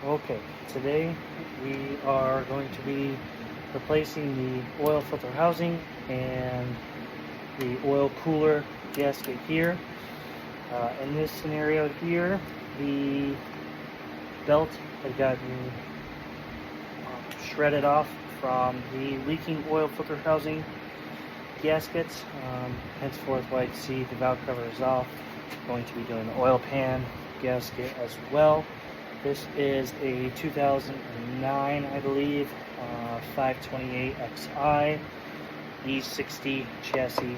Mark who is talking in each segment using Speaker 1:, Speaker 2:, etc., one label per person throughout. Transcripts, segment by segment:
Speaker 1: Okay, today we are going to be replacing the oil filter housing and the oil cooler gasket here. In this scenario here, the belt had gotten shredded off from the leaking oil filter housing gaskets. Henceforth, like you see, the valve cover is off. Going to be doing the oil pan gasket as well. This is a 2009, I believe, 528XI e60 chassis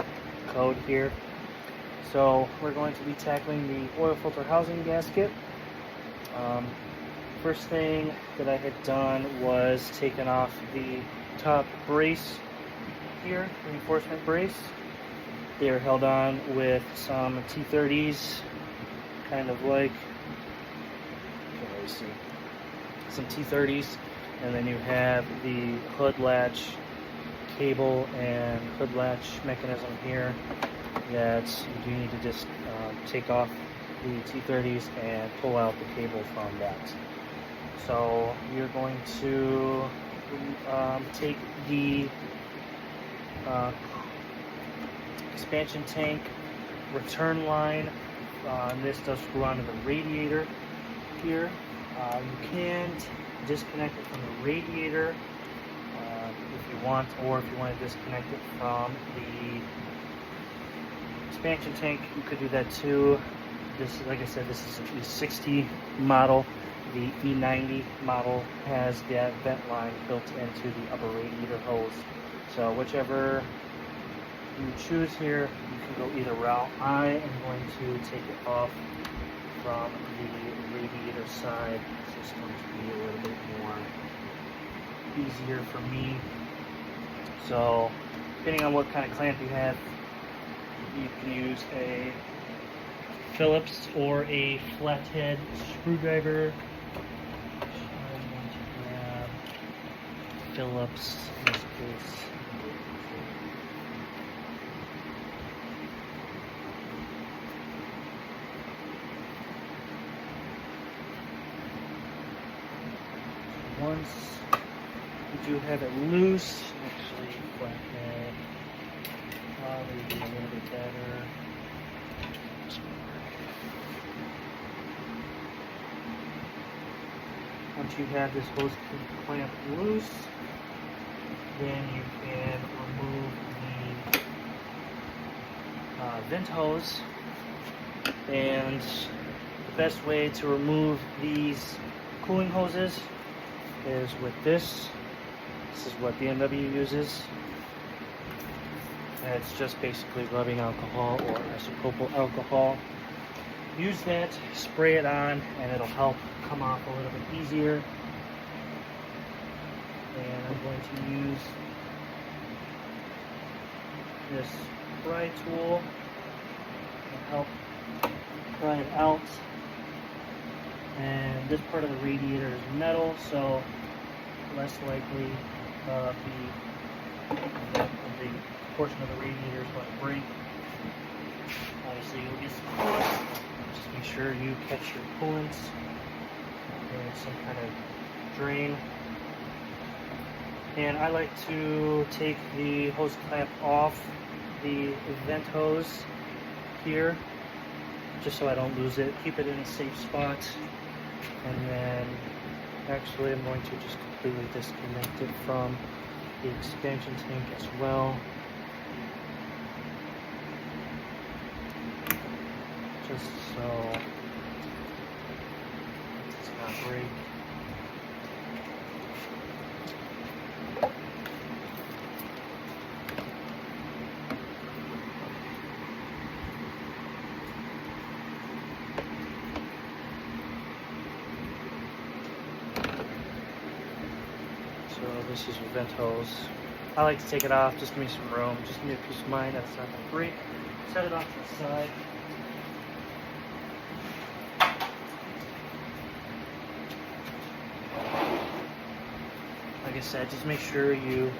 Speaker 1: code here. So we're going to be tackling the oil filter housing gasket. First thing that I had done was taken off the top brace here, reinforcement brace. They are held on with some T30s, kind of like, see, some T30s, and then you have the hood latch cable and hood latch mechanism here that you do need to just take off the T30s and pull out the cable from that. So you're going to take the expansion tank return line. This does screw onto the radiator here. You can't disconnect it from the radiator if you want, or if you want to disconnect it from the expansion tank, you could do that too. This, like I said, this is an E60 model. The E90 model has that vent line built into the upper radiator hose. So whichever you choose here, you can go either route. I am going to take it off from the radiator side. It's just going to be a little bit more easier for me. So depending on what kind of clamp you have, you can use a Phillips or a flathead screwdriver. I'm going to grab Phillips in this case. Once you do have it loose, actually flathead probably be a little bit better. Once you have this hose clamp loose, then you can remove the vent hose. And the best way to remove these cooling hoses is with this. This is what BMW uses. And it's just basically rubbing alcohol or isopropyl alcohol. Use that, spray it on, and it'll help come off a little bit easier. And I'm going to use this pry tool to help pry it out. And this part of the radiator is metal, so less likely the portion of the radiator is going to break. Obviously, you'll get some coolant. Just make sure you catch your coolants and some kind of drain. And I like to take the hose clamp off the vent hose here, just so I don't lose it. Keep it in a safe spot. And then, actually, I'm going to just completely disconnect it from the expansion tank as well. Just so it does not break. So this is your vent hose. I like to take it off, just give me some room, just give me a peace of mind that it's not going to break. Set it off to the side. Like I said, just make sure you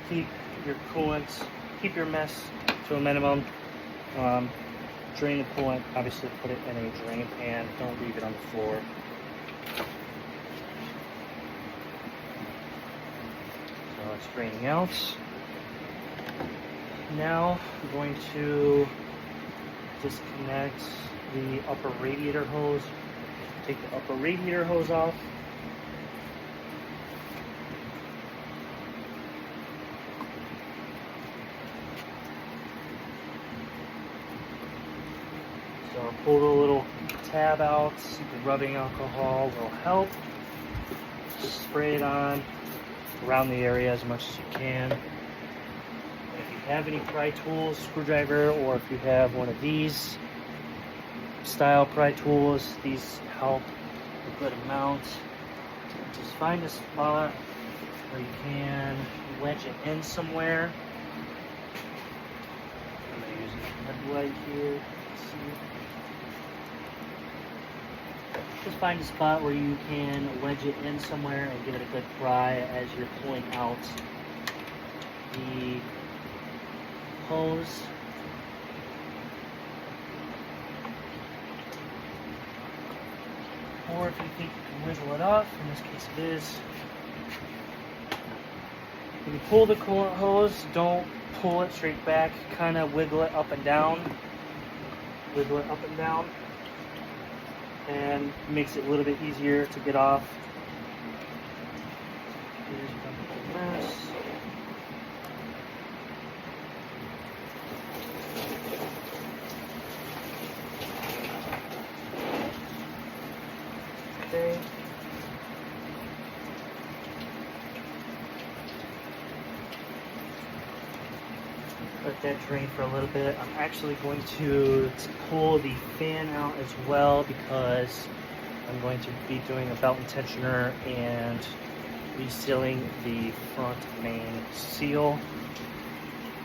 Speaker 1: keep your coolant, keep your mess to a minimum. Drain the coolant, obviously put it in a drain pan, don't leave it on the floor. Now it's draining out. Now I'm going to disconnect the upper radiator hose. Take the upper radiator hose off. So I'll pull the little tab out. The rubbing alcohol will help. Just spray it on around the area as much as you can. And if you have any pry tools, screwdriver, or if you have one of these style pry tools, these help a good amount. Just find a spot where you can wedge it in somewhere. I'm going to use a headlight here. Let's see. Just find a spot where you can wedge it in somewhere and give it a good pry as you're pulling out the hose. Or if you think you can wiggle it off, in this case it is. When you pull the coolant hose, don't pull it straight back, kind of wiggle it up and down. Wiggle it up and down. And it makes it a little bit easier to get off. Here's a mess. Okay. Let that drain for a little bit. I'm actually going to pull the fan out as well because I'm going to be doing a belt and tensioner and resealing the front main seal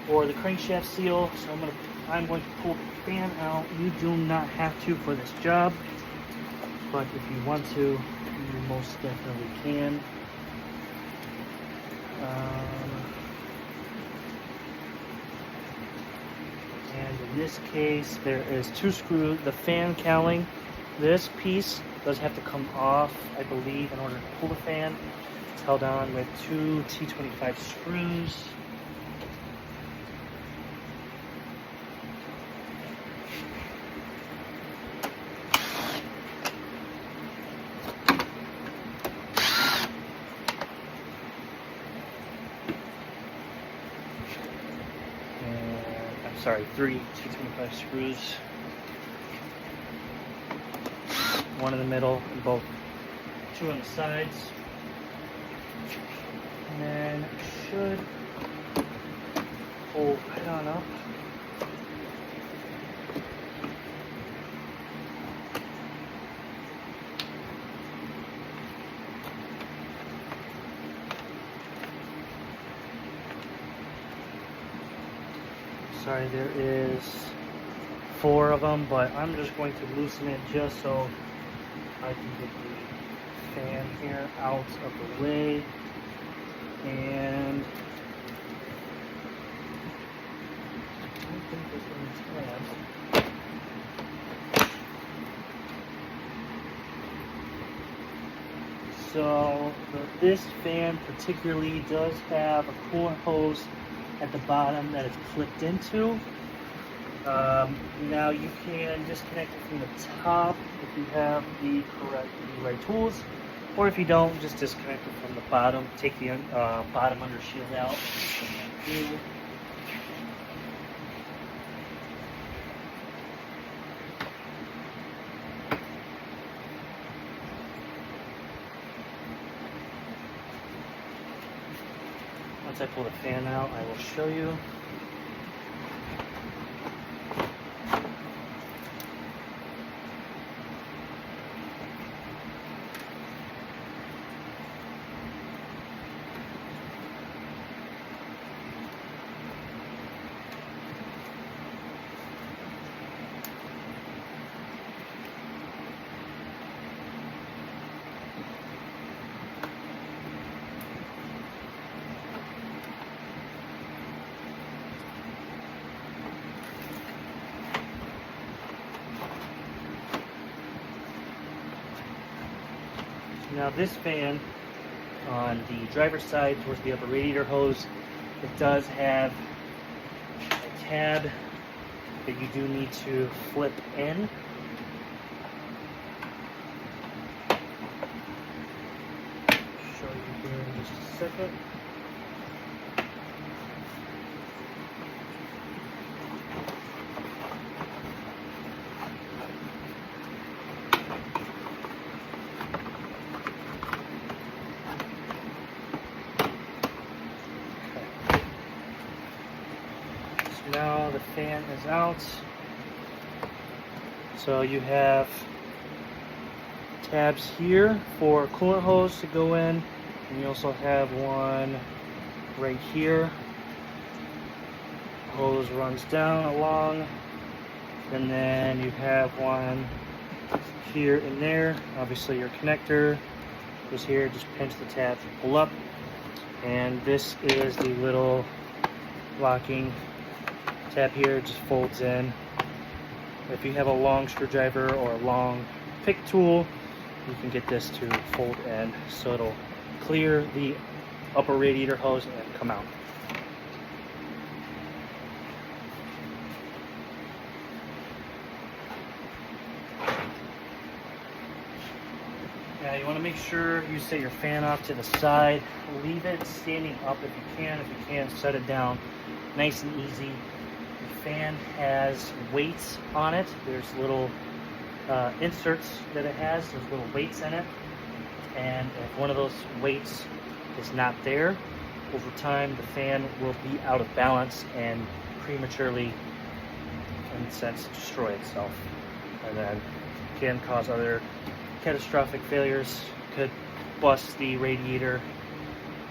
Speaker 1: or the crankshaft seal. So I'm going to pull the fan out. You do not have to for this job, but if you want to, you most definitely can. And in this case, there is two screws. The fan cowling, this piece does have to come off, I believe, in order to pull the fan. It's held on with two T25 screws. Sorry, three T25 screws. One in the middle and both two on the sides. And then it should pull right on up. Sorry, there is 4 of them, but I'm just going to loosen it just so I can get the fan here out of the way. And I don't think this one's bad. So this fan particularly does have a coolant hose at the bottom that it's clipped into. Now you can disconnect it from the top if you have the right tools, or if you don't, just disconnect it from the bottom. Take the bottom under shield out. Once I pull the fan out, I will show you. Now this fan On the driver's side, towards the upper radiator hose, it does have a tab that you do need to flip in. Show you here in just a second. Now the fan is out, so you have tabs here for coolant hose to go in, and you also have one right here. Hose runs down along, and then you have one here and there. Obviously your connector is here, just pinch the tab to pull up, and this is the little locking tab here, just folds in. If you have a long screwdriver or a long pick tool, you can get this to fold in, so it'll clear the upper radiator hose and come out. Now you want to make sure you set your fan off to the side. Leave it standing up if you can. If you can't, set it down nice and easy. The fan has weights on it. There's little inserts that it has. There's little weights in it. And if one of those weights is not there, over time the fan will be out of balance and prematurely, in a sense, destroy itself. And then can cause other catastrophic failures. Could bust the radiator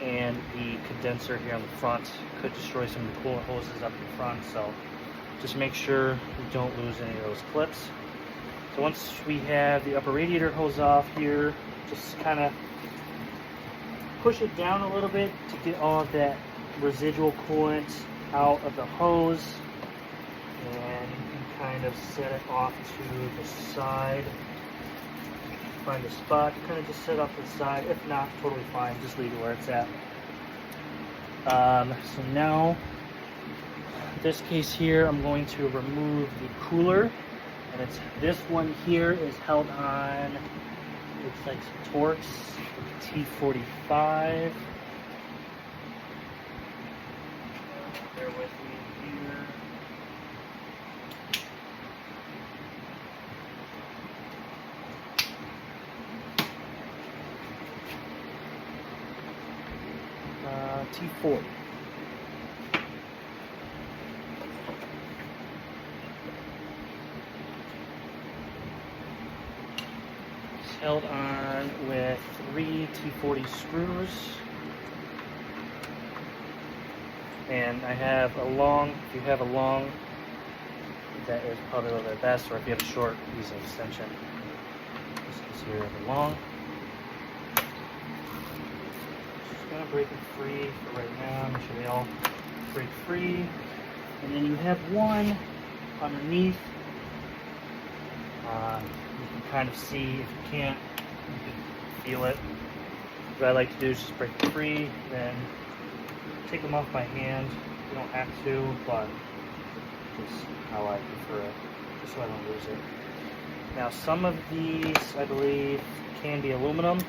Speaker 1: and the condenser here on the front. Could destroy some of the coolant hoses up in front. So just make sure you don't lose any of those clips. So once we have the upper radiator hose off here, just kind of push it down a little bit to get all of that residual coolant out of the hose. And you can kind of set it off to the side. Find a spot, kind of just set off to the side. If not, totally fine, just leave it where it's at. So now, this case here, I'm going to remove the cooler, and it's this one here is held on, looks like some Torx T45. Bear with me here. T40. It's held on with 3 T40 screws, and I have a long, if you have a long, that is probably a little bit best, or if you have a short, use an extension. This is here the long. Gonna break it free for right now. Make sure they all break free. And then you have one underneath. You can kind of see, if you can't, you can feel it. What I like to do is just break it free, then take them off by hand. You don't have to, but it's how I prefer it, just so I don't lose it. Now some of these, I believe, can be aluminum.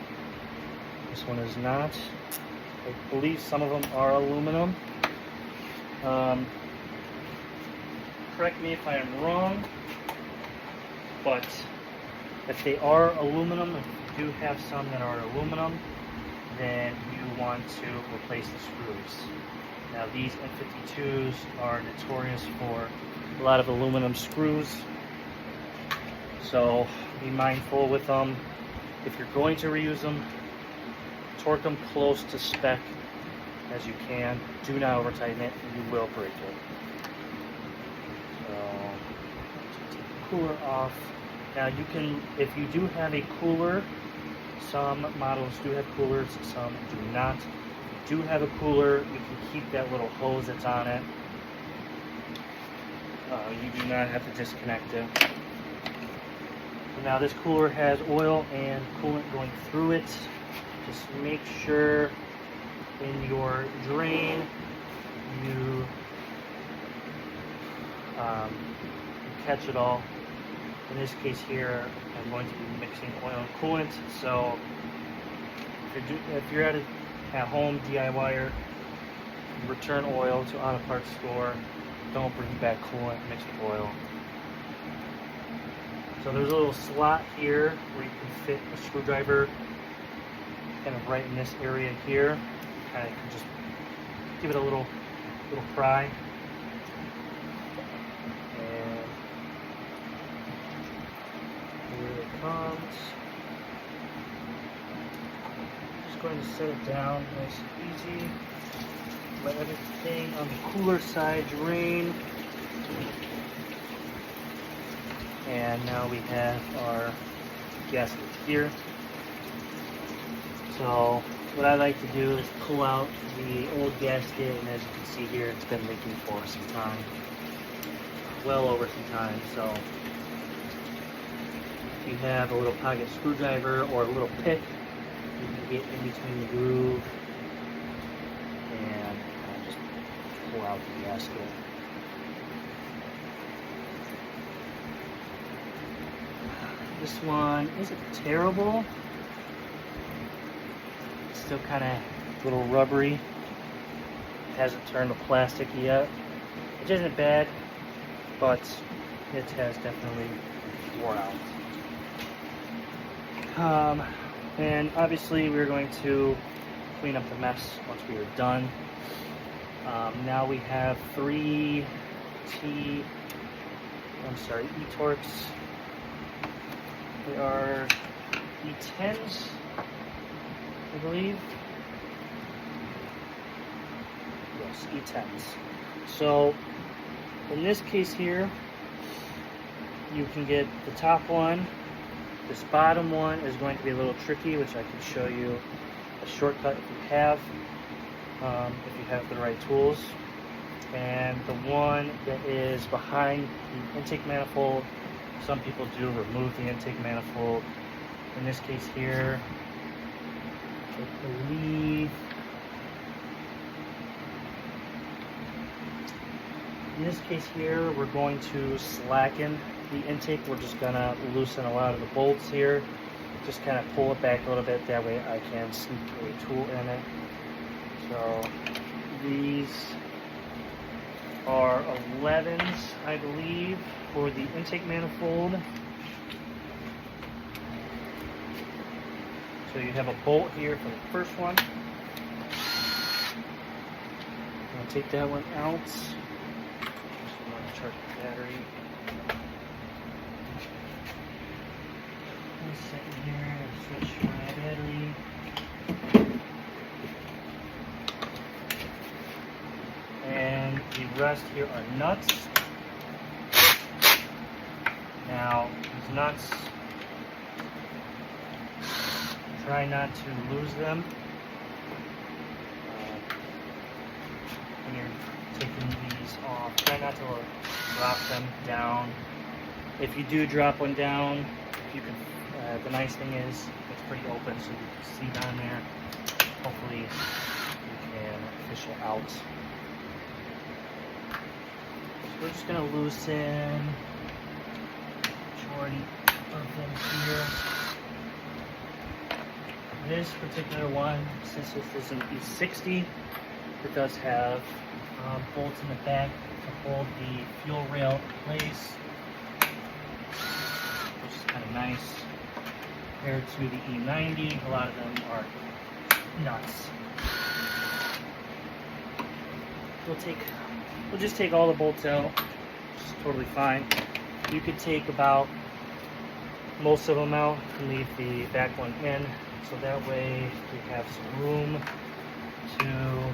Speaker 1: This one is not. I believe some of them are aluminum. Correct me if I am wrong, but if they are aluminum, if you do have some that are aluminum, then you want to replace the screws. Now these N52s are notorious for a lot of aluminum screws, so be mindful with them. If you're going to reuse them, torque them close to spec as you can. Do not over tighten it, you will break it. So, take the cooler off. Now you can, if you do have a cooler, some models do have coolers, some do not. If you do have a cooler, you can keep that little hose that's on it. You do not have to disconnect it. Now this cooler has oil and coolant going through it. just make sure in your drain you catch it all. In this case here, I'm going to be mixing oil and coolant. So if you're at home DIYer, return oil to auto parts store. Don't bring back coolant mixed with oil. So there's a little slot here where you can fit a screwdriver, kind of right in this area here. Kind of can just give it a little pry. And here it comes. Just going to set it down nice and easy. Let everything on the cooler side drain. And now we have our gasket here. So what I like to do is pull out the old gasket, and as you can see here, it's been leaking for some time. Well over some time. So if you have a little pocket screwdriver or a little pick, you can get in between the groove and just pull out the gasket. This one isn't terrible. It's still kind of a little rubbery. It hasn't turned to plastic yet. It isn't bad, but it has definitely worn out. And obviously we're going to clean up the mess once we are done. Now we have 3 e-torques. They are E10s, I believe. Yes, E10s. So in this case here, you can get the top one. This bottom one is going to be a little tricky, which I can show you a shortcut if you have the right tools. And the one that is behind the intake manifold, some people do remove the intake manifold. In this case here, I believe we're going to slacken the intake. We're just gonna loosen a lot of the bolts here. Just kind of pull it back a little bit. That way I can sneak a tool in it. So these are 11s, I believe, for the intake manifold. So you have a bolt here for the first one. I'm going to take that one out. Just want to charge the battery. One second here, switch my battery. And the rest here are nuts. Now, these nuts, try not to lose them when you're taking these off. Try not to drop them down. If you do drop one down, you can. The nice thing is it's pretty open, so you can see down there. Hopefully, you can fish it out. We're just going to loosen majority of them here. This particular one, since this is an e60, it does have bolts in the back to hold the fuel rail in place, which is kind of nice. Compared to the e90, a lot of them are nuts. We'll just take all the bolts out. It's totally fine. You could take about most of them out and leave the back one in, so that way we have some room to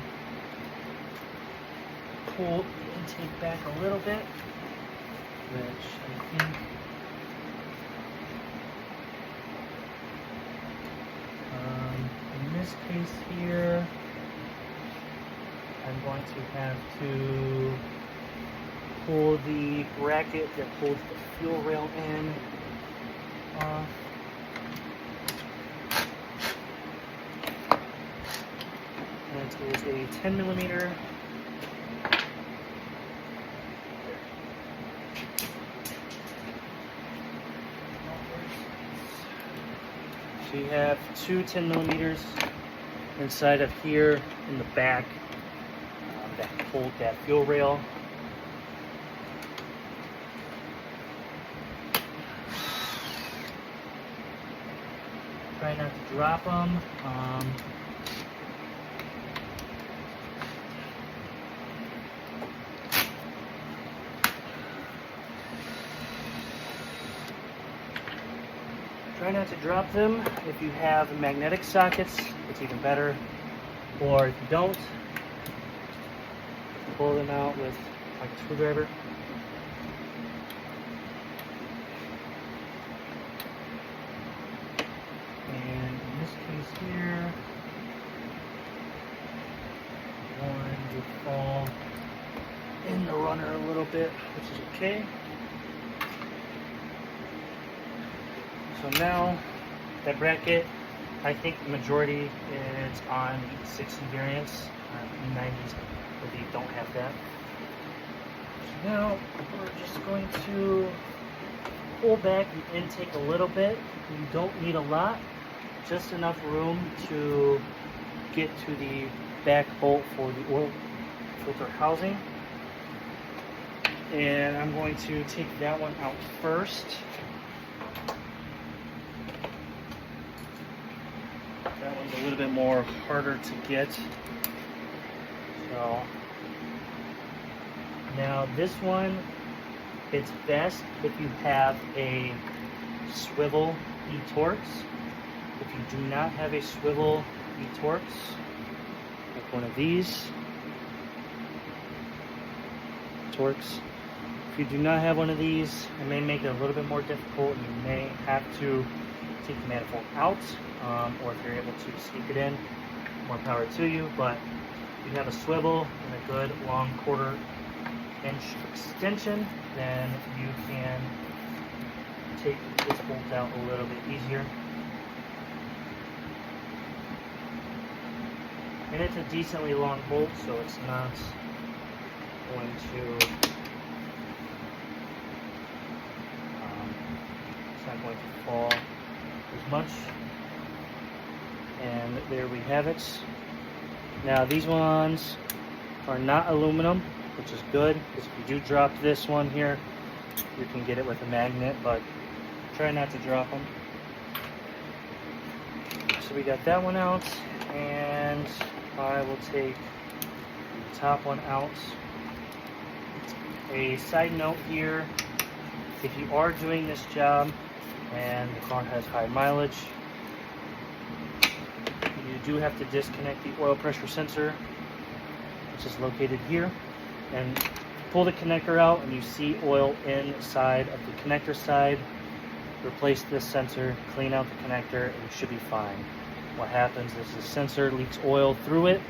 Speaker 1: pull the intake back a little bit, which I think in this case here, I'm going to have to pull the bracket that holds the fuel rail in off. is a 10 millimeter. So you have two 10 millimeters inside of here in the back that hold that fuel rail. Try not to drop them. Try not to drop them. If you have magnetic sockets, it's even better. Or if you don't, pull them out with like a screwdriver. And in this case here, one would fall in the runner a little bit, which is okay. So now that bracket, I think the majority is on the e60 variants. E90s, I believe, don't have that. So now we're just going to pull back the intake a little bit. You don't need a lot, just enough room to get to the back bolt for the oil filter housing. And I'm going to take that one out first. That one's a little bit more harder to get. So now this one, it's best if you have a swivel e-Torx. If you do not have a swivel e-Torx, like one of these Torx. If you do not have one of these, it may make it a little bit more difficult. You may have to take the manifold out, or if you're able to sneak it in, more power to you. But if you have a swivel and a good long 1/4 inch extension, then you can take this bolt out a little bit easier. And it's a decently long bolt, so it's not going to fall as much. And there we have it. Now these ones are not aluminum, which is good, because if you do drop this one here, you can get it with a magnet, but try not to drop them. So we got that one out, and I will take the top one out. A side note here, if you are doing this job and the car has high mileage, you do have to disconnect the oil pressure sensor, which is located here, and pull the connector out and you see oil inside of the connector side. Replace this sensor, clean out the connector, and you should be fine. What happens is the sensor leaks oil through it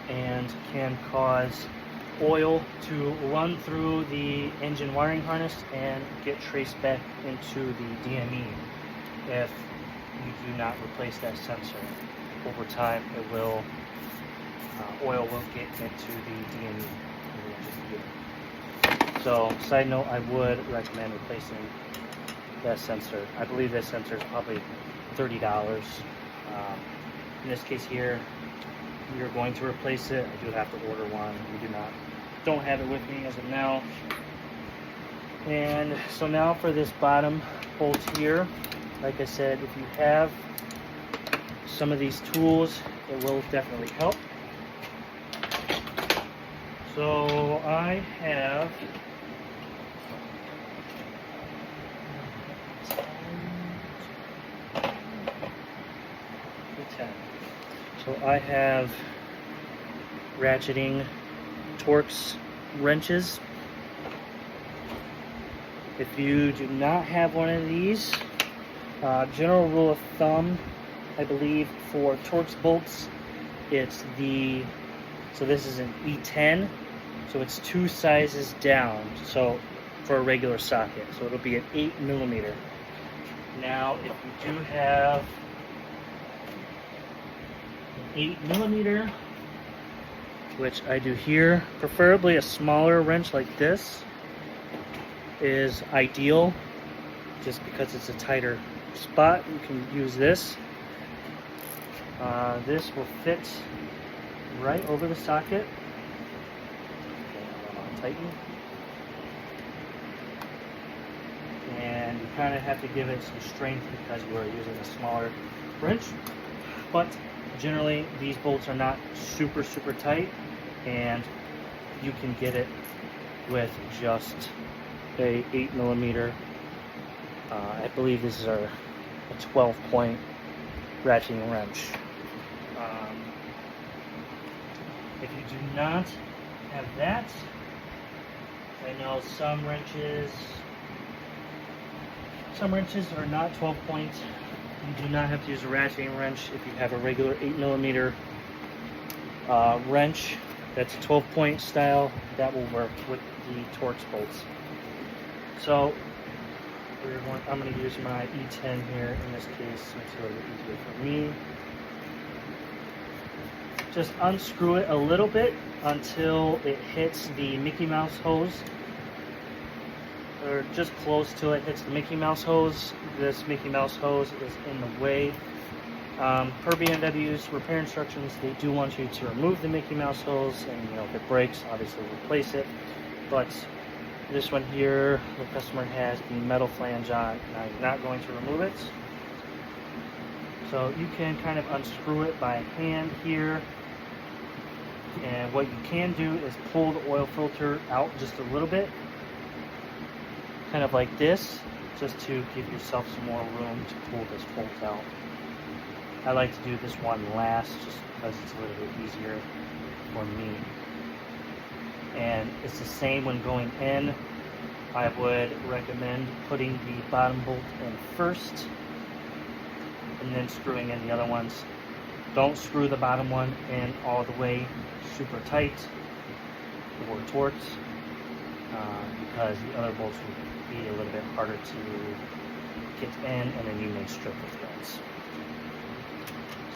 Speaker 1: and can cause oil to run through the engine wiring harness and get traced back into the DME. If you do not replace that sensor, over time it will oil will get into the DME. So, side note, I would recommend replacing that sensor. I believe that sensor is probably $30. In this case here, you're going to replace it. I do have to order one. We don't have it with me as of now. And so now for this bottom bolt here, like I said, if you have some of these tools, it will definitely help. So I have ratcheting Torx wrenches. If you do not have one of these, general rule of thumb, I believe for Torx bolts, it's so this is an E10, so it's 2 sizes down, so for a regular socket, so it'll be an 8 millimeter. Now, if you do have an 8 millimeter, which I do here. Preferably a smaller wrench like this is ideal, just because it's a tighter spot. You can use this. This will fit right over the socket. Okay, tighten. And you kind of have to give it some strength because we're using a smaller wrench. But generally, these bolts are not super tight, and you can get it with just a 8mm. I believe this is a 12-point ratcheting wrench. If you do not have that, I know some wrenches are not 12 points. You do not have to use a ratcheting wrench if you have a regular 8mm wrench that's a 12-point style. That will work with the Torx bolts. So I'm going to use my E10 here in this case. Makes it a little bit easier for me. Just unscrew it a little bit until it hits the Mickey Mouse hose, or just close till it hits the Mickey Mouse hose. This Mickey Mouse hose is in the way. Per BMW's repair instructions, they do want you to remove the Mickey Mouse hose, and if it breaks, obviously replace it. But this one here, the customer has the metal flange on. Now you're not going to remove it, so you can kind of unscrew it by hand here. And what you can do is pull the oil filter out just a little bit, kind of like this, just to give yourself some more room to pull this bolt out. I like to do this one last just because it's a little bit easier for me. And it's the same when going in. I would recommend putting the bottom bolt in first and then screwing in the other ones. Don't screw the bottom one in all the way super tight or Torx, because the other bolts will be a little bit harder to get in, and then you may strip the threads.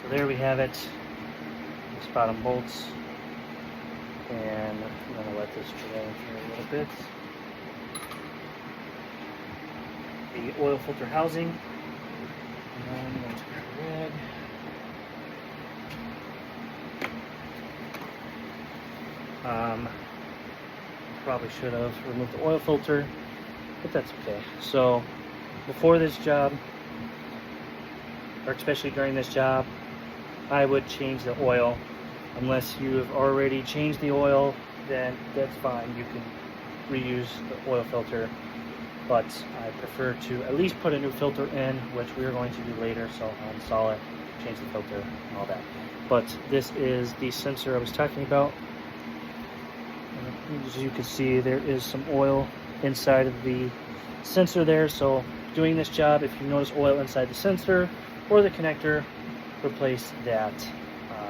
Speaker 1: So there we have it, these bottom bolts, and I'm going to let this dry here a little bit. The oil filter housing, and then I'm going to grab a rag. Probably should have removed the oil filter, but that's okay. So before this job, or especially during this job, I would change the oil. Unless you have already changed the oil, then that's fine. You can reuse the oil filter, but I prefer to at least put a new filter in, which we are going to do later. So I'll install it, change the filter, and all that. But this is the sensor I was talking about. As you can see, there is some oil inside of the sensor there. So doing this job, if you notice oil inside the sensor or the connector, replace that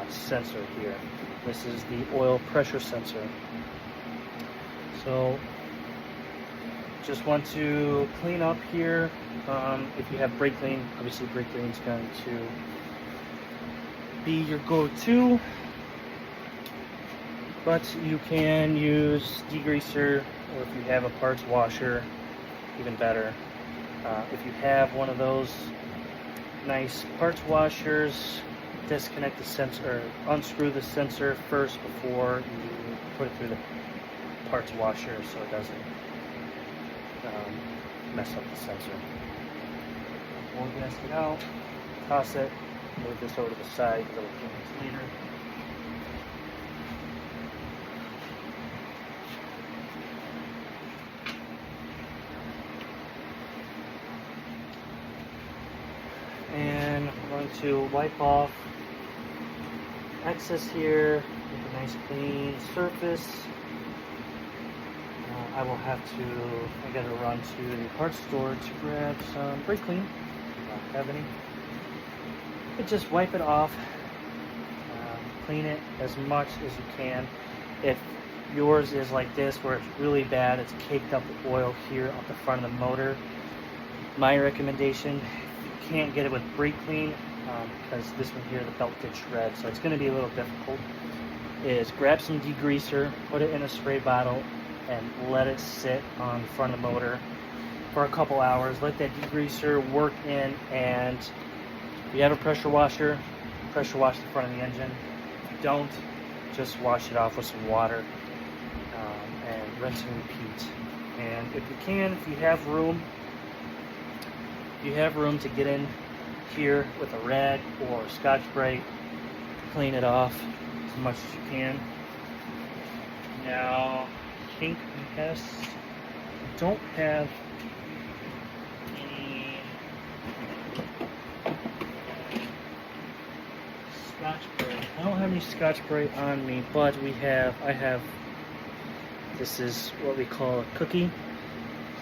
Speaker 1: sensor here. This is the oil pressure sensor. So just want to clean up here. If you have brake clean, obviously brake clean is going to be your go-to. But you can use degreaser, or if you have a parts washer, even better. If you have one of those nice parts washers, disconnect the sensor, or unscrew the sensor first before you put it through the parts washer so it doesn't mess up the sensor. We'll gasket it out, toss it, move this over to the side because it'll clean this later. And I'm going to wipe off excess here with a nice clean surface. I will have to, I gotta run to the parts store to grab some brake clean. I don't have any. But just wipe it off. Clean it as much as you can. If yours is like this, where it's really bad, it's caked up with oil here on the front of the motor, my recommendation, you can't get it with brake clean, because this one here, the belt gets shred, so it's going to be a little difficult. is grab some degreaser, put it in a spray bottle, and let it sit on the front of the motor for a couple hours. Let that degreaser work in, and if you have a pressure washer, pressure wash the front of the engine. If you don't, just wash it off with some water and rinse and repeat. And if you can, if you have room to get in here with a rag or Scotch-Brite, clean it off as much as you can. Now, I think I don't have any Scotch-Brite. I don't have any Scotch-Brite on me, but this is what we call a cookie.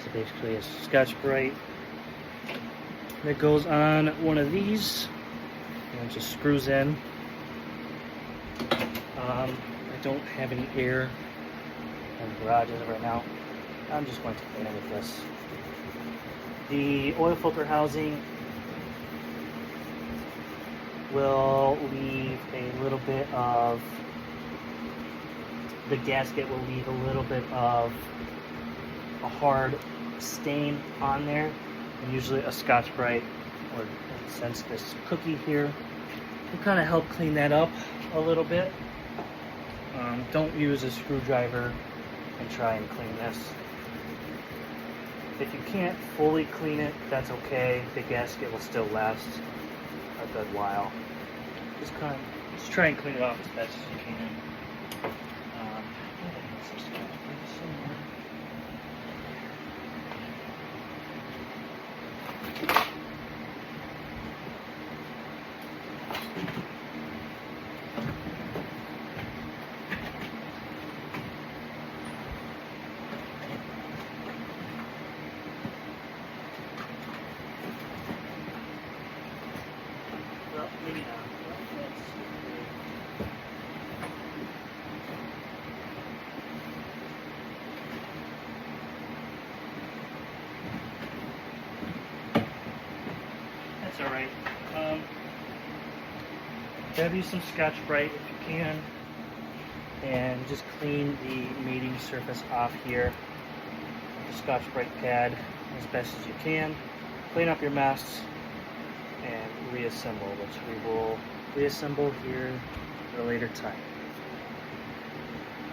Speaker 1: So basically a Scotch-Brite that goes on one of these and it just screws in. I don't have any air in the garage as of right now. I'm just going to clean it with this. The oil filter housing will leave a little bit of, the gasket will leave a little bit of a hard stain on there. And usually a Scotch-Brite, or in a sense this cookie here, will kind of help clean that up a little bit. Don't use a screwdriver and try and clean this. If you can't fully clean it, that's okay. The gasket will still last a good while. Just try and clean it off as best as you can. Well, maybe not. That's alright. Grab you some Scotch-Brite if you can, and just clean the mating surface off here with the Scotch-Brite pad as best as you can. Clean up your mess and reassemble, which we will reassemble here at a later time.